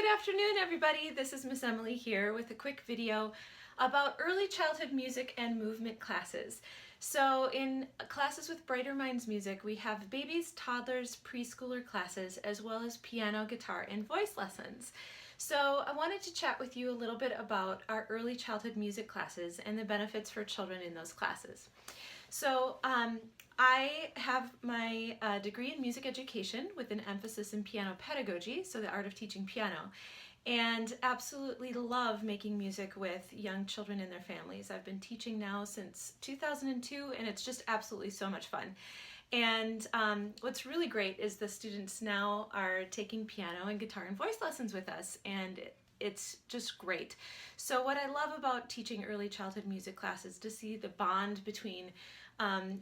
Good afternoon, everybody. This is Miss Emily here with a quick video about early childhood music and movement classes. So in classes with Brighter Minds Music, we have babies, toddlers, preschooler classes, as well as piano, guitar, and voice lessons. So I wanted to chat with you a little bit about our early childhood music classes and the benefits for children in those classes. So I have my degree in music education with an emphasis in piano pedagogy, so the art of teaching piano, and absolutely love making music with young children and their families. I've been teaching now since 2002, and it's just absolutely so much fun. And what's really great is the students now are taking piano and guitar and voice lessons with us, and it's just great. So what I love about teaching early childhood music classes is to see the bond between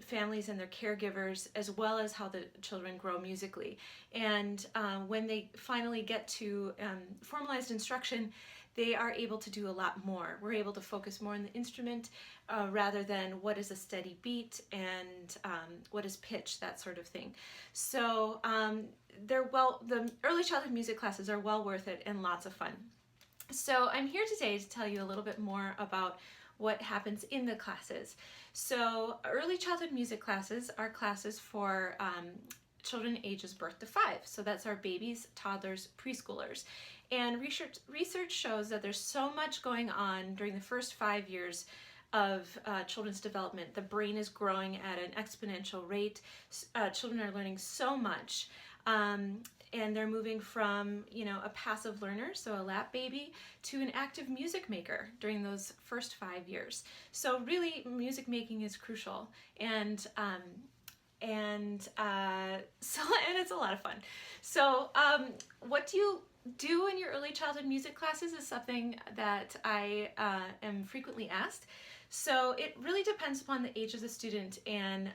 families and their caregivers, as well as how the children grow musically. And when they finally get to formalized instruction, they are able to do a lot more. We're able to focus more on the instrument rather than what is a steady beat and what is pitch, that sort of thing. So the early childhood music classes are well worth it and lots of fun. So I'm here today to tell you a little bit more about what happens in the classes. So early childhood music classes are classes for children ages birth to 5. So that's our babies, toddlers, preschoolers. And research shows that there's so much going on during the first 5 years of children's development. The brain is growing at an exponential rate. Children are learning so much. And they're moving from, a passive learner, so a lap baby, to an active music maker during those first 5 years. So really, music making is crucial, and it's a lot of fun. So what do you do in your early childhood music classes is something that I am frequently asked. So it really depends upon the age of the student and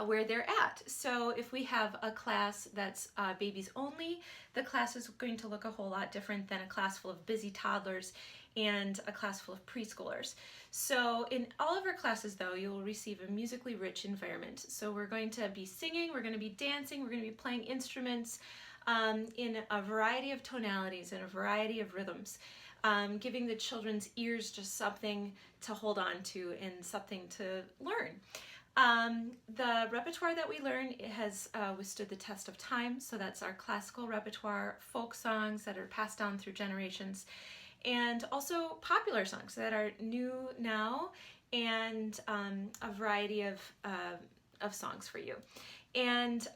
where they're at. So if we have a class that's babies only, the class is going to look a whole lot different than a class full of busy toddlers and a class full of preschoolers. So in all of our classes, though, you will receive a musically rich environment. So we're going to be singing, we're going to be dancing, we're going to be playing instruments in a variety of tonalities and a variety of rhythms, giving the children's ears just something to hold on to and something to learn. The repertoire that we learn has withstood the test of time, so that's our classical repertoire, folk songs that are passed down through generations, and also popular songs that are new now, and a variety of songs for you. And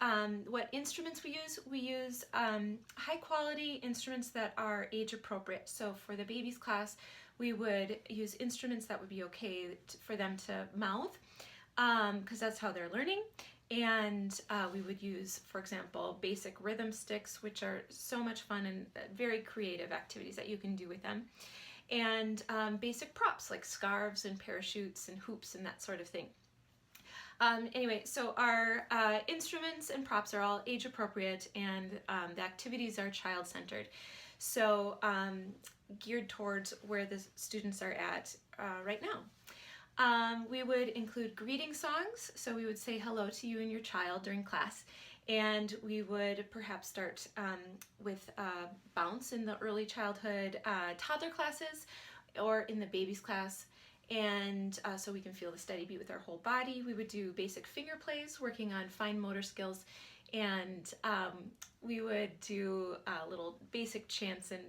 what instruments we use high quality instruments that are age appropriate. So for the babies class, we would use instruments that would be okay for them to mouth, because that's how they're learning. And we would use, for example, basic rhythm sticks, which are so much fun and very creative activities that you can do with them. And basic props like scarves and parachutes and hoops and that sort of thing. Anyway, so our instruments and props are all age appropriate, and the activities are child-centered. So geared towards where the students are at right now. We would include greeting songs, so we would say hello to you and your child during class, and we would perhaps start with bounce in the early childhood toddler classes or in the babies class, and so we can feel the steady beat with our whole body. We would do basic finger plays, working on fine motor skills, and we would do little basic chants and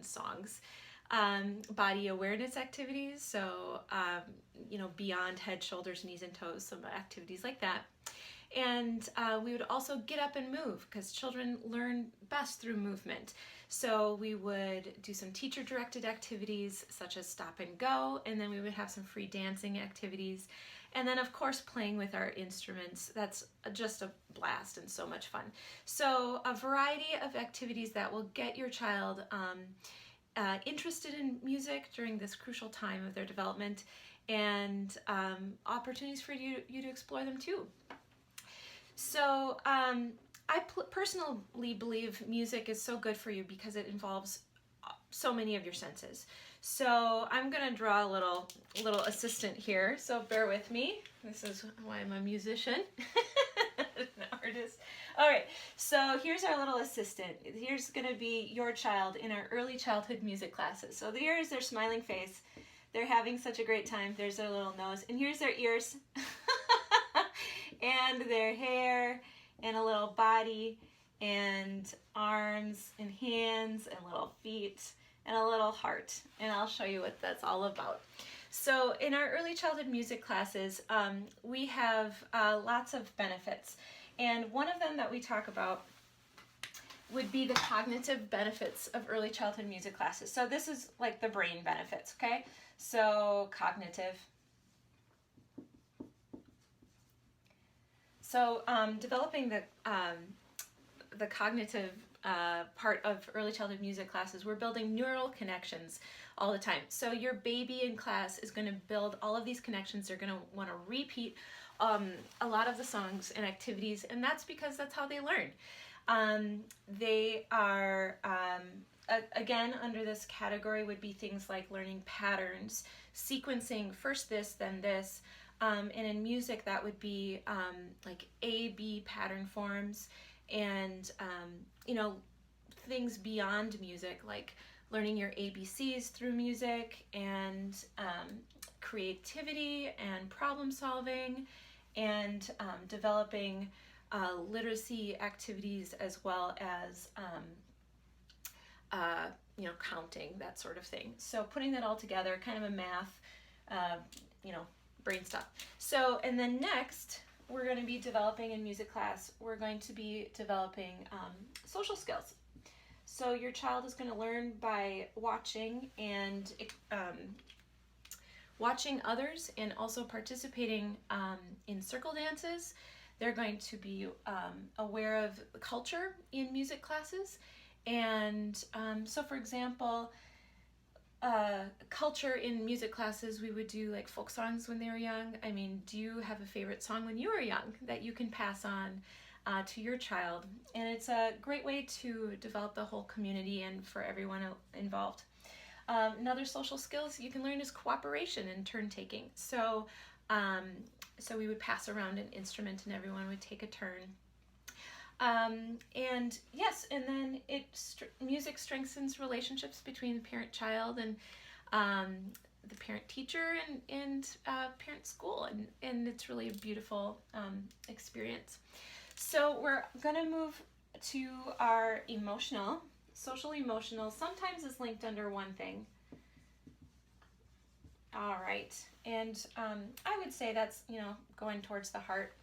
songs. Body awareness activities, so beyond head, shoulders, knees, and toes, some activities like that. And we would also get up and move, because children learn best through movement. So we would do some teacher-directed activities such as stop and go, and then we would have some free dancing activities. And then, of course, playing with our instruments. That's just a blast and so much fun. So a variety of activities that will get your child interested in music during this crucial time of their development, and opportunities for you to explore them too. So I personally believe music is so good for you because it involves so many of your senses. So I'm gonna draw a little assistant here, so bear with me. This is why I'm a musician. No, artist. All right, so here's our little assistant. Here's going to be your child in our early childhood music classes. So here's their smiling face. They're having such a great time. There's their little nose. And here's their ears and their hair and a little body and arms and hands and little feet and a little heart. And I'll show you what that's all about. So in our early childhood music classes, we have lots of benefits. And one of them that we talk about would be the cognitive benefits of early childhood music classes. So this is like the brain benefits, okay? So cognitive. So developing the cognitive part of early childhood music classes, we're building neural connections all the time. So your baby in class is going to build all of these connections. They're going to want to repeat a lot of the songs and activities, and that's because that's how they learn. They are, again, under this category would be things like learning patterns, sequencing first this, then this, and in music that would be like A-B pattern forms, and you know, things beyond music, like learning your ABCs through music, and creativity and problem solving, and developing literacy activities, as well as you know, counting, that sort of thing. So putting that all together, kind of a math, you know, brain stuff. So, and then next, we're going to be developing in music class, we're going to be developing social skills. So your child is going to learn by watching and watching others, and also participating in circle dances. They're going to be aware of culture in music classes. And so for example, culture in music classes, we would do like folk songs when they were young. I mean, do you have a favorite song when you were young that you can pass on to your child? And it's a great way to develop the whole community and for everyone involved. Another social skills you can learn is cooperation and turn taking. So, so we would pass around an instrument and everyone would take a turn. And yes, and then music strengthens relationships between parent-child and the parent-teacher and parent-school, and it's really a beautiful experience. So we're going to move to our emotional. Social emotional sometimes is linked under one thing. All right, and I would say that's, you know, going towards the heart.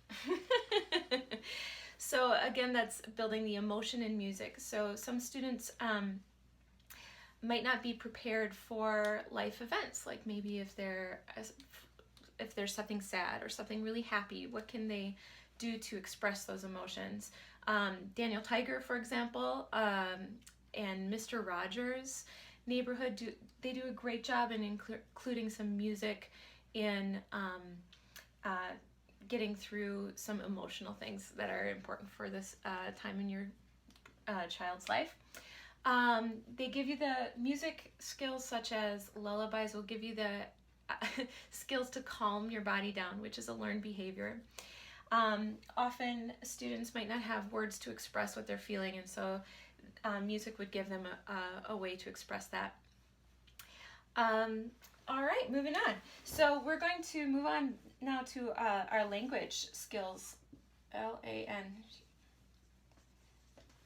So again, that's building the emotion in music. So some students might not be prepared for life events, like maybe if there's something sad or something really happy, what can they do to express those emotions? Daniel Tiger, for example, and Mr. Rogers' Neighborhood, they do a great job in including some music in getting through some emotional things that are important for this time in your child's life. They give you the music skills, such as lullabies will give you the skills to calm your body down, which is a learned behavior. Often students might not have words to express what they're feeling, and so music would give them a way to express that. All right, moving on. So we're going to move on now to our language skills, L-A-N,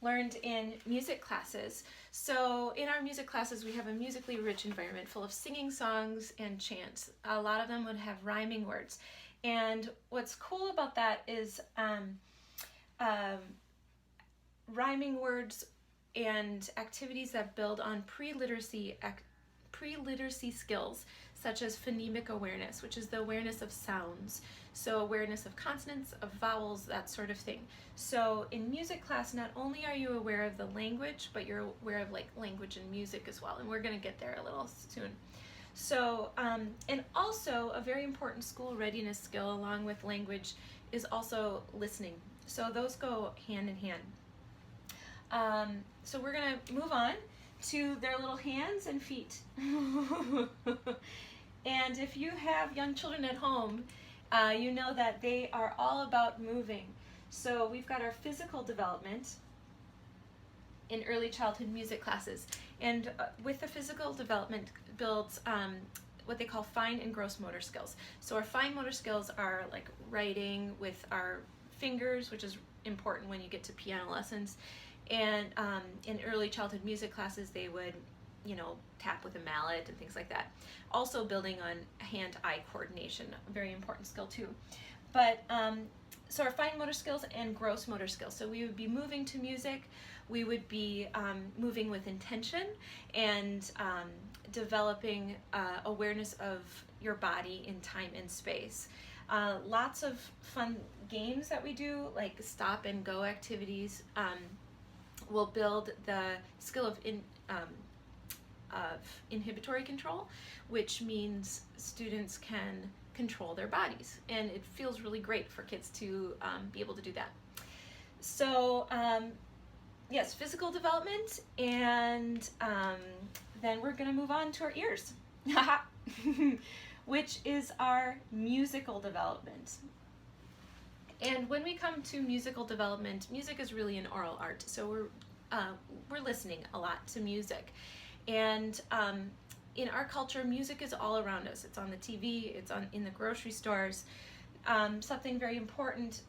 learned in music classes. So in our music classes, we have a musically rich environment full of singing songs and chants. A lot of them would have rhyming words. And what's cool about that is rhyming words and activities that build on pre-literacy skills, such as phonemic awareness, which is the awareness of sounds. So awareness of consonants, of vowels, that sort of thing. So in music class, not only are you aware of the language, but you're aware of like language and music as well. And we're going to get there a little soon. So, and also a very important school readiness skill along with language is also listening. So those go hand in hand. So we're going to move on to their little hands and feet. And if you have young children at home, you know that they are all about moving. So we've got our physical development in early childhood music classes. And with the physical development builds what they call fine and gross motor skills. So our fine motor skills are like writing with our fingers, which is important when you get to piano lessons. And in early childhood music classes, they would, tap with a mallet and things like that. Also building on hand-eye coordination, a very important skill too. But so our fine motor skills and gross motor skills. So we would be moving to music, we would be moving with intention and developing awareness of your body in time and space. Lots of fun games that we do, like stop and go activities, will build the skill of inhibitory control, which means students can control their bodies, and it feels really great for kids to be able to do that. So yes, physical development, and then we're going to move on to our ears, which is our musical development. And when we come to musical development, music is really an oral art, so we're listening a lot to music. And in our culture, music is all around us. It's on the TV, it's in the grocery stores. Something very important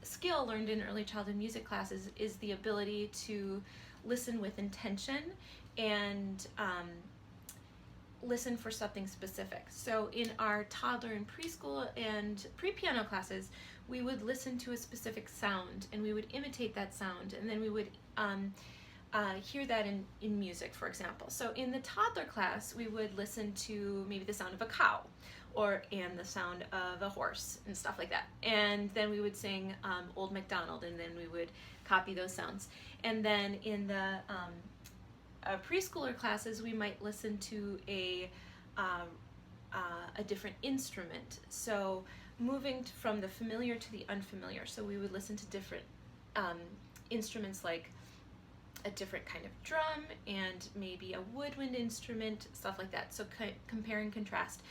skill learned in early childhood music classes is the ability to listen with intention and listen for something specific. So in our toddler and preschool and pre-piano classes, we would listen to a specific sound and we would imitate that sound, and then we would hear that in music, for example. So in the toddler class, we would listen to maybe the sound of a cow and the sound of a horse and stuff like that. And then we would sing Old MacDonald, and then we would copy those sounds. And then in the preschooler classes, we might listen to a different instrument. So moving from the familiar to the unfamiliar. So we would listen to different instruments, like a different kind of drum and maybe a woodwind instrument, stuff like that. So compare and contrast.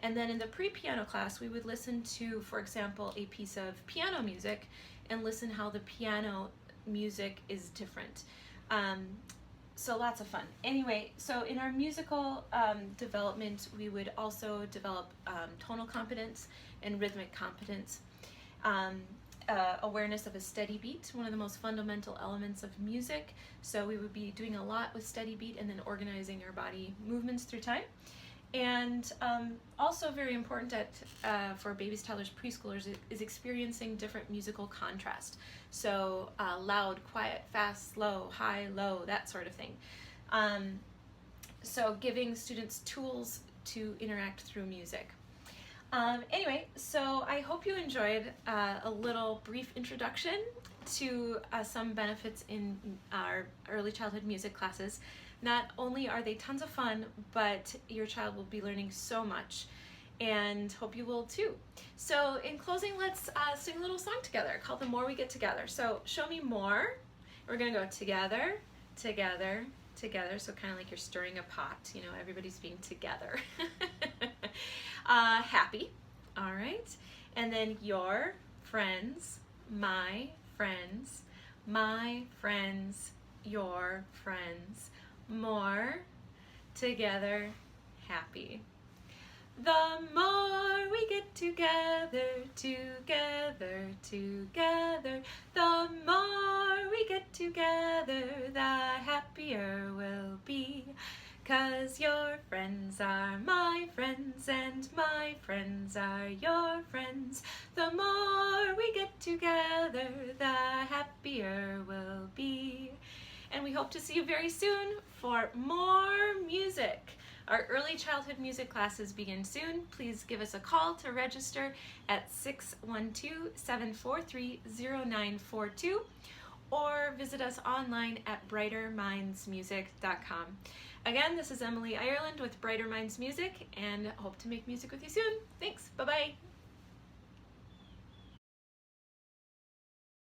And then in the pre-piano class, we would listen to, for example, a piece of piano music and listen how the piano music is different. So lots of fun. Anyway, so in our musical development, we would also develop tonal competence and rhythmic competence. Awareness of a steady beat, one of the most fundamental elements of music. So we would be doing a lot with steady beat and then organizing our body movements through time. And also very important for babies, toddlers, preschoolers is experiencing different musical contrast. So loud, quiet, fast, slow, high, low, that sort of thing. So giving students tools to interact through music. Anyway, so I hope you enjoyed a little brief introduction to some benefits in our early childhood music classes. Not only are they tons of fun, but your child will be learning so much, and hope you will too. So in closing, let's sing a little song together called The More We Get Together. So show me more. We're gonna go together, together, together. So kind of like you're stirring a pot, everybody's being together. Happy, all right. And then your friends, my friends, your friends, more, together, happy. The more we get together, together, together, the more we get together, the happier we'll be. 'Cause your friends are my friends and my friends are your friends. The more we get together, the happier we'll be. And we hope to see you very soon for more music. Our early childhood music classes begin soon. Please give us a call to register at 612-743-0942 or visit us online at brightermindsmusic.com. Again, this is Emily Ireland with Brighter Minds Music, and hope to make music with you soon. Thanks. Bye-bye.